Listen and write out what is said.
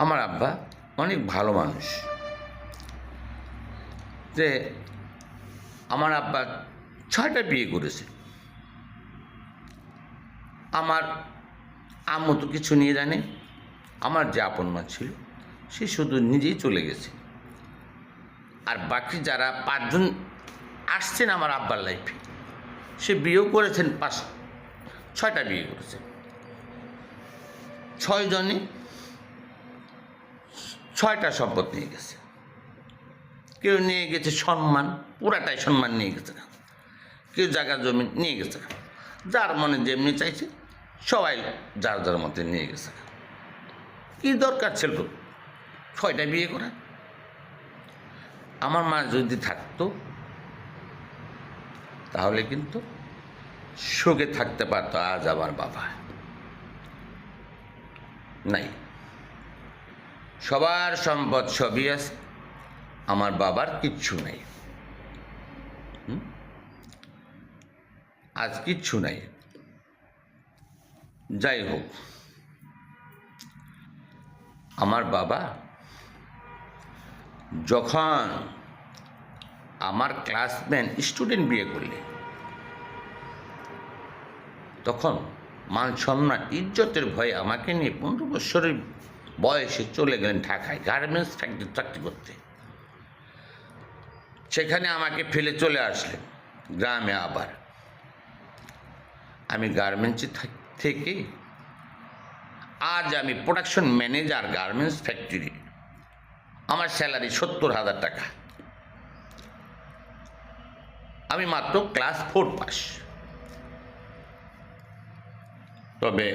আমার আব্বা অনেক ভালো মানুষ। যে আমার আব্বা 6টা বিয়ে করেছে। আমার আম্মু তো কিছু নিয়ে জানে। আমার যে আপন মা ছিল সে শুধু নিজেই চলে গেছে। আর বাকি যারা 5জন আসছেন আমার আব্বার লাইফে, সে বিয়েও করেছেন, 6টা বিয়ে করেছেন। 6জনই 6টা সম্পদ নিয়ে গেছে। কেউ নিয়ে গেছে সম্মান, পুরাটাই সম্মান নিয়ে গেছে। কেউ জায়গা জমি নিয়ে গেছে। যার মনে যেমনি চাইছে সবাই যার যার মতে নিয়ে গেছে। কি দরকার ছিল 6টা বিয়ে করা? আমার মা যদি থাকতো তাহলে কিন্তু সুখে থাকতে পারতো। আজ আমার বাবা নাই। সবার সম্পদ সবই আছে, আমার বাবার কিচ্ছু নাই। আজ কিচ্ছু নাই। যাই হোক, আমার বাবা যখন আমার ক্লাসমেট স্টুডেন্ট বিয়ে করলে, তখন মান সম্মান ইজ্জতের ভয়ে আমাকে নিয়ে 15 বছরের বয়সে চলে গেলেন ঢাকায় গার্মেন্টস ফ্যাক্টরি চাকরি করতে। সেখানে আমাকে ফেলে চলে আসলেন গ্রামে। আবার আমি গার্মেন্টসে থেকে আজ আমি প্রোডাকশন ম্যানেজার গার্মেন্টস ফ্যাক্টরি। আমার স্যালারি 70,000 টাকা। আমি মাত্র ক্লাস 4 পাস। তবে